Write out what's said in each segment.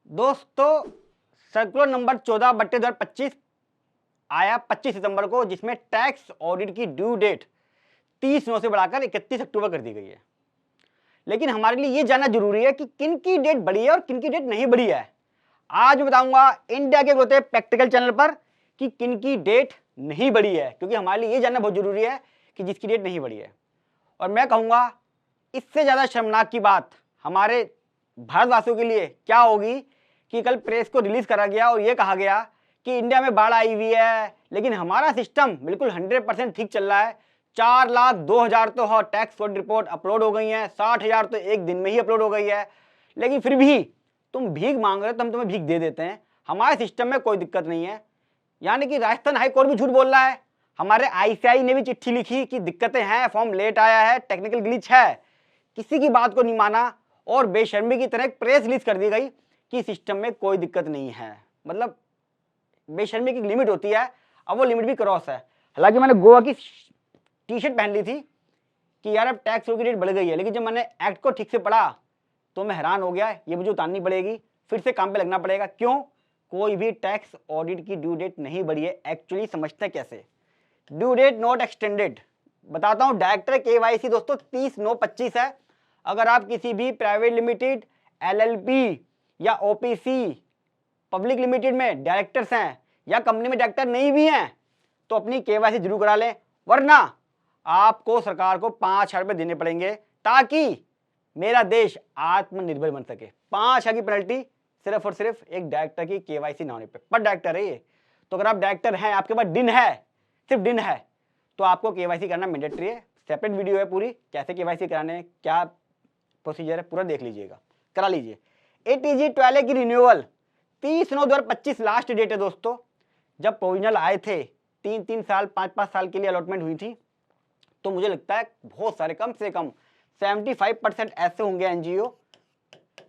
दोस्तों, circular number 14/2025 आया 25 सितंबर को, जिसमें टैक्स ऑडिट की ड्यू डेट 30/9 से बढ़ाकर 31 अक्टूबर कर दी गई है। लेकिन हमारे लिए यह जानना जरूरी है कि किन की डेट बढ़ी है और किन की डेट नहीं बढ़ी है। आज मैं बताऊंगा इंडिया के होते प्रैक्टिकल चैनल पर कि किन की डेट नहीं बढ़ी है, क्योंकि हमारे लिए यह जानना बहुत जरूरी है कि जिसकी डेट नहीं बढ़ी है। और मैं कहूंगा इससे ज्यादा शर्मनाक की बात हमारे भारतवासियों के लिए क्या होगी कि कल प्रेस को रिलीज करा गया और यह कहा गया कि इंडिया में बाढ़ आई हुई है, लेकिन हमारा सिस्टम बिल्कुल 100% ठीक चल रहा है। 4,02,000 तो टैक्स रिपोर्ट अपलोड हो गई है, 60,000 तो एक दिन में ही अपलोड हो गई है। लेकिन फिर भी तुम भीख मांग रहे हो तो हम तुम्हें भीख दे देते हैं। हमारे सिस्टम में कोई दिक्कत नहीं है। यानी कि राजस्थान हाईकोर्ट भी झूठ बोल रहा है। हमारे आईसीआई ने भी चिट्ठी लिखी कि दिक्कतें हैं, फॉर्म लेट आया है, टेक्निकल ग्लिच है। किसी की बात को नहीं माना और बेशर्मी की तरह एक प्रेस रिलीज कर दी गई कि सिस्टम में कोई दिक्कत नहीं है। मतलब बेशर्मी की लिमिट होती है, अब वो लिमिट भी क्रॉस है। हालांकि मैंने गोवा की टी शर्ट पहन ली थी कि यार अब टैक्स की डेट बढ़ गई है, लेकिन जब मैंने एक्ट को ठीक से पढ़ा तो मैं हैरान हो गया। ये मुझे उतारनी पड़ेगी, फिर से काम पे लगना पड़ेगा। क्यों? कोई भी टैक्स ऑडिट की ड्यू डेट नहीं बढ़ी है। एक्चुअली समझते कैसे? Due date not extended. बताता हूं। डायरेक्टर केवाईसी दोस्तों 30/9/25 है। अगर आप किसी भी प्राइवेट लिमिटेड, एलएलपी या ओपीसी पब्लिक लिमिटेड में डायरेक्टर्स हैं या कंपनी में डायरेक्टर नहीं भी हैं तो अपनी केवाईसी जरूर करा लें, वरना आपको सरकार को 5,000 रुपये देने पड़ेंगे ताकि मेरा देश आत्मनिर्भर बन सके। 5,000 की पेनल्टी सिर्फ और सिर्फ एक डायरेक्टर की केवाईसी ना होने पर डायरेक्टर है ये। तो अगर आप डायरेक्टर हैं, आपके पास डिन है, सिर्फ डिन है, तो आपको केवाईसी करना मैंडेटरी है। सेपरेट वीडियो है पूरी, कैसे केवाईसी कराने, क्या प्रोसीजर है, पूरा देख लीजिएगा, करा लीजिए। एटीजी टॉयले की रिन्यूअल 30/9/2025 लास्ट डेट है दोस्तों। जब प्रोविजनल आए थे 3-3 साल 5-5 साल के लिए अलॉटमेंट हुई थी, तो मुझे लगता है बहुत सारे, कम से कम 75% ऐसे होंगे एनजीओ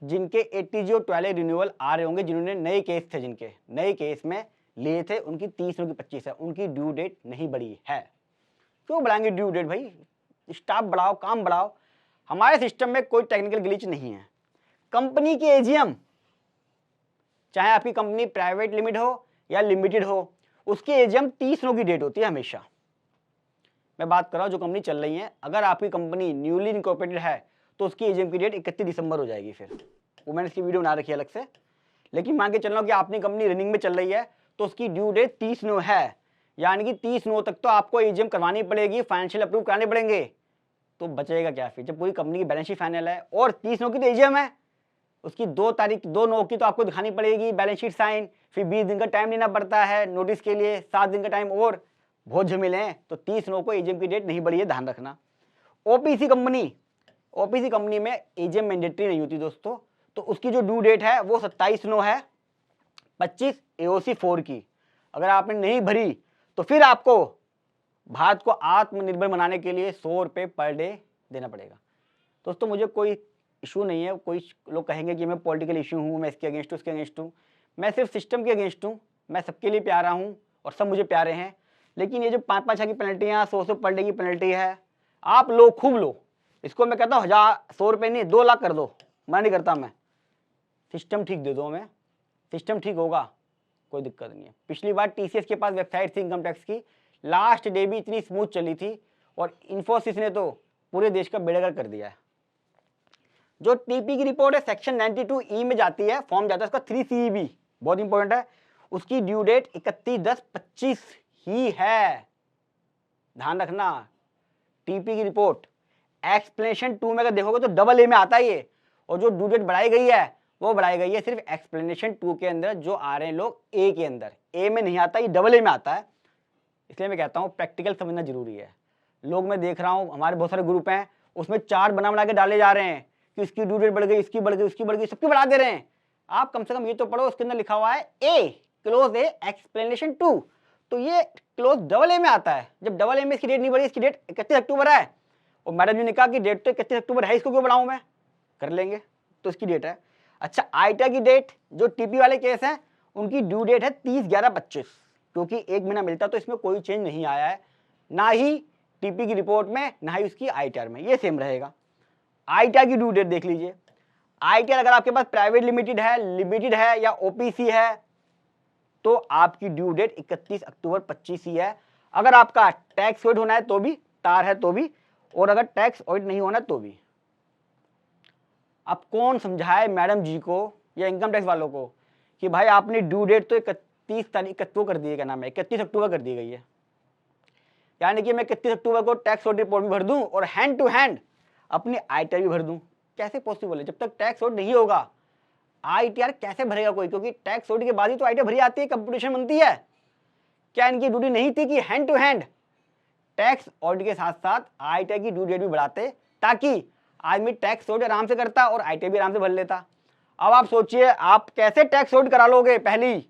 जिनके एटीजी और टॉयलेट रिन्यूअल आ रहे होंगे, जिन्होंने नए केस थे, जिनके नए केस में लिए थे, उनकी 30/9/25 है, उनकी ड्यू डेट नहीं बढ़ी है। क्यों बढ़ाएंगे ड्यू डेट भाई? स्टाफ बढ़ाओ, काम बढ़ाओ। हमारे सिस्टम में कोई टेक्निकल ग्लिच नहीं है। कंपनी की एजीएम, चाहे आपकी कंपनी प्राइवेट लिमिटेड हो या लिमिटेड हो, उसकी एजीएम 30/9 की डेट होती है हमेशा। मैं बात कर रहा हूं जो कंपनी चल रही है। अगर आपकी कंपनी न्यूली इनकॉर्पोरेटेड है तो उसकी एजीएम की डेट 31 दिसंबर हो जाएगी। फिर वो मैंने इसकी वीडियो बना रखी है अलग से। लेकिन मान के चल रहा हूं कि आपकी कंपनी रनिंग में चल रही है तो उसकी ड्यू डेट 30/9 है, यानी कि 30/9 तक तो आपको एजीएम करवानी पड़ेगी, फाइनेंशियल अप्रूव कराने पड़ेंगे। तो बचेगा क्या फिर? जब पूरी कंपनी की बैलेंस शीट फाइनल है और 30/9 की तो एजीएम है, उसकी 2/9 की तो आपको दिखानी पड़ेगी बैलेंस शीट साइन, फिर 20 दिन का टाइम लेना पड़ता है नोटिस के लिए, 7 दिन का टाइम, और बहुत झमेले हैं। तो 30/9 को एजीएम की डेट नहीं बढ़ी है, ध्यान रखना। ओपीसी कंपनी में एजीएम मैंडेटरी नहीं होती दोस्तों, तो उसकी जो ड्यू डेट है वो 27/9 है 25 एओसी 4 की। अगर आपने नहीं भरी तो फिर आपको भारत को आत्मनिर्भर बनाने के लिए 100 रुपये पर डे देना पड़ेगा। दोस्तों मुझे कोई इशू नहीं है। कोई लोग कहेंगे कि मैं पॉलिटिकल इशू हूँ, मैं इसके अगेंस्ट हूँ, उसके अगेंस्ट हूँ। मैं सिर्फ सिस्टम के अगेंस्ट हूँ। मैं सबके लिए प्यारा हूँ और सब मुझे प्यारे हैं। लेकिन ये जो 5-5 की पेनल्टियाँ, 100 पर डे की पेनल्टी है, आप लो, खूब लो। इसको मैं कहता हूँ 100 रुपये नहीं, 2 लाख कर दो, मैं नहीं करता। मैं सिस्टम ठीक दे दो, हमें सिस्टम ठीक होगा, कोई दिक्कत नहीं है। पिछली बार टीसीएस के पास वेबसाइट थी इनकम टैक्स की, लास्ट डे भी इतनी स्मूथ चली थी, और इन्फोसिस ने तो पूरे देश का बेड़ागर्क कर दिया है। जो टीपी की रिपोर्ट है सेक्शन 92E में जाती है, फॉर्म जाता है उसका 3CEB, बहुत इंपॉर्टेंट है। उसकी ड्यू डेट 31/10/25 ही है, ध्यान रखना। टीपी की रिपोर्ट एक्सप्लेनेशन 2 में अगर देखोगे तो AA में आता है ये, और जो ड्यू डेट बढ़ाई गई है वो बढ़ाई गई है सिर्फ एक्सप्लेनेशन 2 के अंदर, जो आ रहे हैं लोग ए के अंदर। ए में नहीं आता, ये AA में आता है। इसलिए मैं कहता हूँ प्रैक्टिकल समझना जरूरी है। लोग मैं देख रहा हूँ, हमारे बहुत सारे ग्रुप हैं, उसमें चार्ट बना के डाले जा रहे हैं कि इसकी ड्यू डेट बढ़ गई, इसकी बढ़ गई, उसकी बढ़ गई, सबकी बढ़ा दे रहे हैं। आप कम से कम ये तो पढ़ो, उसके अंदर लिखा हुआ है ए क्लोज ए एक्सप्लेनेशन 2, तो ये क्लोज AA में आता है। जब AA में इसकी डेट नहीं बढ़ी, इसकी डेट 31 अक्टूबर है, और मैडम जी ने कहा कि डेट तो 31 अक्टूबर है, इसको क्यों बढ़ाऊं मैं, कर लेंगे, तो इसकी डेट है। अच्छा, आईटा की डेट, जो टीपी वाले केस हैं उनकी ड्यू डेट है 30/11/25, क्योंकि 1 महीना मिलता, तो इसमें कोई चेंज नहीं आया है, ना ही टीपी की रिपोर्ट में, ना ही उसकी आईटीआर में, ये सेम रहेगा। आईटीआर की ड्यू डेट देख लीजिए, ITR अगर आपके पास प्राइवेट लिमिटेड है या OPC है तो आपकी ड्यू डेट 31 अक्टूबर 25 ही है। अगर आपका टैक्स ऑडिट होना है तो भी, तार है तो भी, और अगर टैक्स ऑडिट नहीं होना तो भी। अब कौन समझाए मैडम जी को या इनकम टैक्स वालों को कि भाई आपने ड्यू डेट तो 31 कर दी है, क्या नाम है, 31 अक्टूबर कर दी गई है, यानी कि मैं 31 अक्टूबर को टैक्स ऑडिट रिपोर्ट भी भर दूं और हैंड टू हैंड अपनी ITR भी भर दूं। कैसे पॉसिबल है? जब तक टैक्स ऑडिट नहीं होगा ITR कैसे भरेगा कोई? क्योंकि टैक्स ऑडिट के बाद ही तो ITR भरी आती है, कंपटीशन बनती है। क्या इनकी ड्यूटी नहीं थी कि hand to hand tax audit के साथ साथ ITR की ड्यू डेट भी बढ़ाते, ताकि आदमी टैक्स ऑडिट आराम से करता और ITR भी आराम से भर लेता। अब आप सोचिए आप कैसे टैक्स ऑडिट करा लोगे? पहली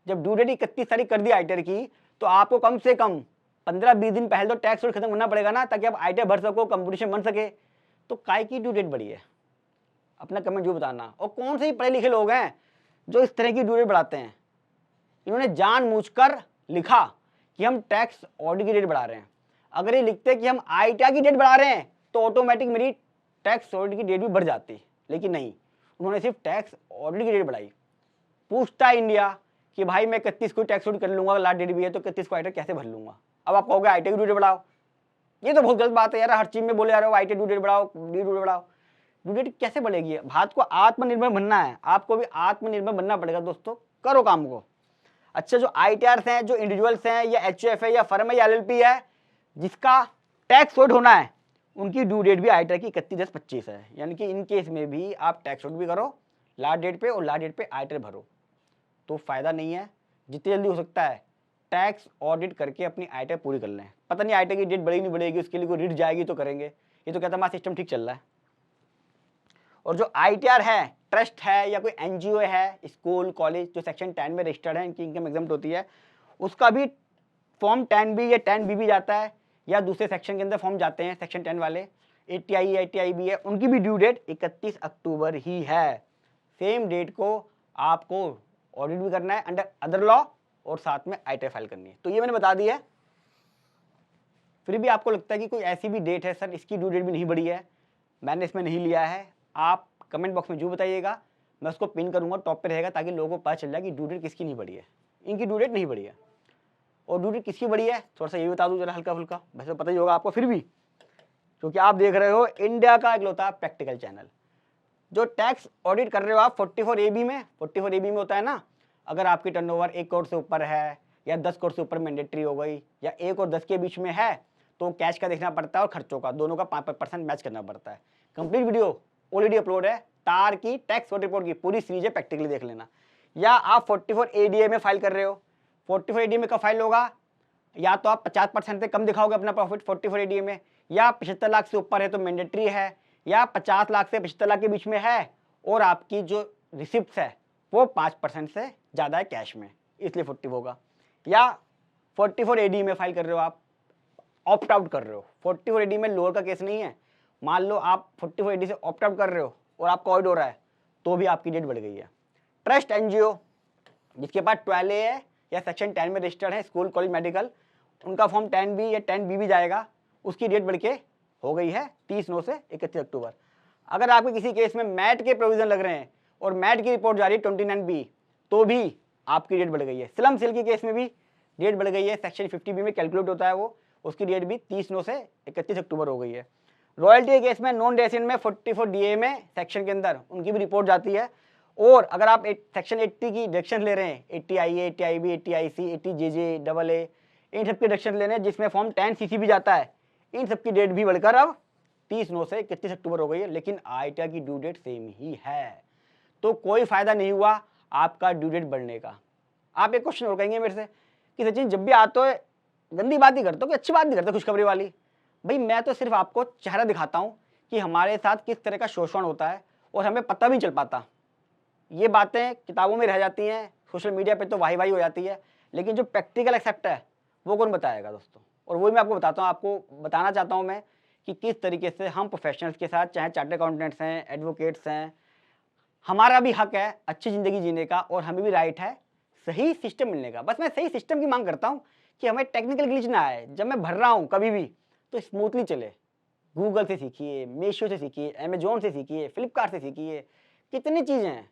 जब ड्यू डेट 31 तारीख कर दी ITR की, तो आपको कम से कम 15-20 दिन पहले तो टैक्स ऑडिट खत्म करना पड़ेगा ना, ताकि आप ITR भर सको, कंपटीशन बन सके। तो काय की ड्यू डेट बढ़ी है? अपना कमेंट जो बताना। और कौन से ही पढ़े लिखे लोग हैं जो इस तरह की ड्यू डेट बढ़ाते हैं? इन्होंने जानबूझकर लिखा कि हम टैक्स ऑडिट की डेट बढ़ा रहे हैं। अगर ये लिखते कि हम ITR की डेट बढ़ा रहे हैं तो ऑटोमेटिक मेरी टैक्स ऑडिट की डेट भी बढ़ जाती, लेकिन नहीं, उन्होंने सिर्फ टैक्स ऑडिट की डेट बढ़ाई। पूछता है इंडिया कि भाई मैं 31 को टैक्स ऑडिट कर लूंगा, लास्ट डेट भी है, तो 31 को ITR कैसे भर लूंगा? अब आप कहोगे ITR की ड्यू डेट बढ़ाओ। ये तो बहुत गलत बात है यार, हर चीज में बोले जा रहे हो ITR ड्यू डेट बढ़ाओ, ड्यू डेट बढ़ाओ। ड्यू डेट कैसे बढ़ेगी? भारत को आत्मनिर्भर बनना है, आपको भी आत्मनिर्भर बनना पड़ेगा दोस्तों, करो काम को। अच्छा, जो ITRs हैं, जो इंडिविजुअल्स हैं या HUF है या फर्म है या LLP है जिसका टैक्स ऑडिट होना है, उनकी ड्यू डेट भी ITR की 31/10/25 है। यानी कि इन केस में भी आप टैक्स ऑडिट भी करो लास्ट डेट पे और लास्ट डेट पे ITR भरो, तो फायदा नहीं है। जितनी जल्दी हो सकता है टैक्स ऑडिट करके अपनी ITR पूरी कर लें। पता नहीं ITR की डेट बढ़ेगी नहीं बढ़ेगी, उसके लिए कोई रिट जाएगी तो करेंगे। ये तो कहता है हमारा सिस्टम ठीक चल रहा है। और जो ITR है, ट्रस्ट है या कोई NGO है, स्कूल कॉलेज जो सेक्शन 10 में रजिस्टर्ड है, इनकी इनकम एग्जम्प्ट होती है, उसका भी फॉर्म 10B या 10B भी जाता है, या दूसरे सेक्शन के अंदर फॉर्म जाते हैं सेक्शन 10 वाले, ATI भी है, उनकी भी ड्यू डेट 31 अक्टूबर ही है। सेम डेट को आपको ऑडिट भी करना है अंडर अदर लॉ और साथ में ITR फाइल करनी है। तो ये मैंने बता दी है। फिर भी आपको लगता है कि कोई ऐसी भी डेट है सर इसकी ड्यू डेट भी नहीं बढ़ी है, मैंने इसमें नहीं लिया है, आप कमेंट बॉक्स में जो बताइएगा, मैं उसको पिन करूंगा, टॉप पे रहेगा, ताकि लोगों को पता चल जाए कि ड्यू डेट किसकी नहीं बढ़ी है। इनकी ड्यू डेट नहीं बढ़ी है। और ड्यू डेट किसकी बढ़ी है थोड़ा सा ये बता दूं जरा हल्का फुल्का, वैसे पता ही होगा आपको फिर भी, क्योंकि आप देख रहे हो इंडिया का इकलौता प्रैक्टिकल चैनल। जो टैक्स ऑडिट कर रहे हो आप 44AB में, 44AB में होता है ना, अगर आपकी टर्नओवर 1 करोड़ से ऊपर है या 10 करोड़ से ऊपर मैंडेटरी हो गई, या 1 और 10 के बीच में है, तो कैश का देखना पड़ता है और खर्चों का, दोनों का 5% मैच करना पड़ता है। कंप्लीट वीडियो ऑलरेडी अपलोड है, तार की टैक्स ऑडिट रिपोर्ट की पूरी सीरीज है, प्रैक्टिकली देख लेना। या आप 44ADA में फाइल कर रहे हो, 44ADA में कब फाइल होगा? या तो आप 50% से कम दिखाओगे अपना प्रॉफिट 44ADA में, या 75 लाख से ऊपर है तो मैंडेटरी है, या 50 लाख से 75 लाख के बीच में है और आपकी जो रिसिप्ट है वो 5% से ज़्यादा है कैश में, इसलिए 40 होगा। या 44AD में फाइल कर रहे हो, आप ऑप्ट आउट कर रहे हो, 44AD में लोअर का केस नहीं है, मान लो आप 44AD से ऑप्ट आउट कर रहे हो और आपका ऑडिट हो रहा है, तो भी आपकी डेट बढ़ गई है। ट्रस्ट NGO जिसके पास 12A है या सेक्शन 10 में रजिस्टर्ड है, स्कूल कॉलेज मेडिकल, उनका फॉर्म 10B या 10B भी जाएगा, उसकी डेट बढ़ के हो गई है 30/9 से 31 अक्टूबर। अगर आपके किसी केस में मैट के प्रोविजन लग रहे हैं और मैट की रिपोर्ट जा रही है 29B, तो भी आपकी डेट बढ़ गई है। स्लम सेल के केस में भी डेट बढ़ गई है, सेक्शन 50B में कैलकुलेट होता है वो, उसकी डेट भी 30/9 से 31 अक्टूबर हो गई है। रॉयल्टी के केस में नॉन रेसिडेंट में 44DA में सेक्शन के अंदर उनकी भी रिपोर्ट जाती है। और अगर आप सेक्शन 80 की डिडक्शन ले रहे हैं, 80IA, 80IB, 80IC, 80JJ, AA, इन सब की डिडक्शन ले रहे हैं जिसमें फॉर्म 10CC भी जाता है, इन सब की डेट भी बढ़कर अब 30/9 से 31 अक्टूबर हो गई है, लेकिन ITR की ड्यू डेट सेम ही है। तो कोई फायदा नहीं हुआ आपका ड्यू डेट बढ़ने का। आप एक क्वेश्चन और कहेंगे मेरे से कि सचिन जब भी आते हो गंदी बात ही करते हो कि अच्छी बात नहीं करते खुशखबरी वाली। भाई मैं तो सिर्फ आपको चेहरा दिखाता हूँ कि हमारे साथ किस तरह का शोषण होता है और हमें पता भी नहीं चल पाता। ये बातें किताबों में रह जाती हैं, सोशल मीडिया पे तो वाही वाही हो जाती है, लेकिन जो प्रैक्टिकल एक्सेप्ट है वो कौन बताएगा दोस्तों। और वही मैं आपको बताता हूँ, आपको बताना चाहता हूँ मैं कि किस तरीके से हम प्रोफेशनल्स के साथ, चाहे चार्टर्ड अकाउंटेंट्स हैं, एडवोकेट्स हैं, हमारा भी हक है अच्छी ज़िंदगी जीने का और हमें भी राइट है सही सिस्टम मिलने का। बस मैं सही सिस्टम की मांग करता हूँ कि हमें टेक्निकल ग्लिच ना आए, जब मैं भर रहा हूँ कभी भी तो स्मूथली चले, गूगल से सीखिए, मीशो से सीखिए, अमेजोन से सीखिए, फ्लिपकार्ट से सीखिए, कितनी चीज़ें हैं।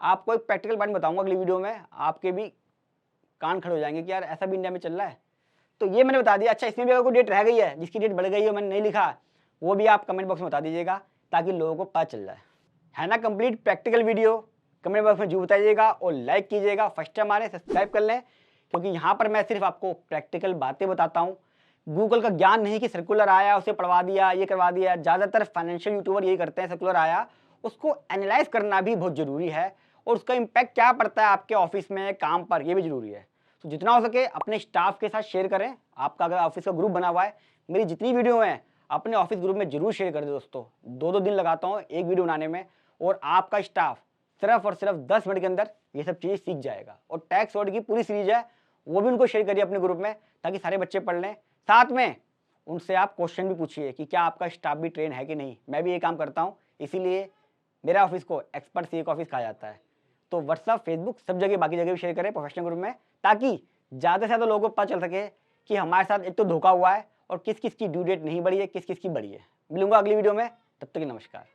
आपको एक प्रैक्टिकल बात बताऊंगा अगली वीडियो में, आपके भी कान खड़े हो जाएंगे कि यार ऐसा भी इंडिया में चल रहा है। तो ये मैंने बता दिया। अच्छा, इसमें भी अगर कोई डेट रह गई है, जिसकी डेट बढ़ गई है, मैंने नहीं लिखा, वो भी आप कमेंट बॉक्स में बता दीजिएगा ताकि लोगों को पता चल जाए। है ना complete practical video? Comment box में जरूर बताइएगा और लाइक कीजिएगा। फर्स्ट टाइम आ रहे सब्सक्राइब कर लें, क्योंकि यहाँ पर मैं सिर्फ आपको प्रैक्टिकल बातें बताता हूँ। गूगल का ज्ञान नहीं कि सर्कुलर आया उसे पढ़वा दिया, ये करवा दिया। ज़्यादातर फाइनेंशियल यूट्यूबर यही करते हैं, सर्कुलर आया उसको एनालाइज करना भी बहुत ज़रूरी है, और उसका इम्पैक्ट क्या पड़ता है आपके ऑफिस में, काम पर, ये भी ज़रूरी है। तो जितना हो सके अपने स्टाफ के साथ शेयर करें। आपका अगर ऑफिस का ग्रुप बना हुआ है, मेरी जितनी वीडियो हैं अपने ऑफिस ग्रुप में जरूर शेयर कर दे दोस्तों। 2-2 दिन लगाता हूँ एक वीडियो बनाने में, और आपका स्टाफ सिर्फ और सिर्फ 10 मिनट के अंदर ये सब चीज़ें सीख जाएगा। और टैक्स ऑडिट की पूरी सीरीज है, वो भी उनको शेयर करिए अपने ग्रुप में, ताकि सारे बच्चे पढ़ लें। साथ में उनसे आप क्वेश्चन भी पूछिए कि क्या आपका स्टाफ भी ट्रेन है कि नहीं। मैं भी ये काम करता हूँ, इसीलिए मेरा ऑफिस को एक्सपर्ट सीए का ऑफिस कहा जाता है। तो व्हाट्सअप, फेसबुक, सब जगह, बाकी जगह भी शेयर करें प्रोफेशनल ग्रुप में, ताकि ज़्यादा से ज़्यादा लोगों को पता चल सके कि हमारे साथ एक तो धोखा हुआ है और किस किस की ड्यू डेट नहीं बढ़ी है, किस किस की बढ़ी है। मिलूंगा अगली वीडियो में, तब तक नमस्कार।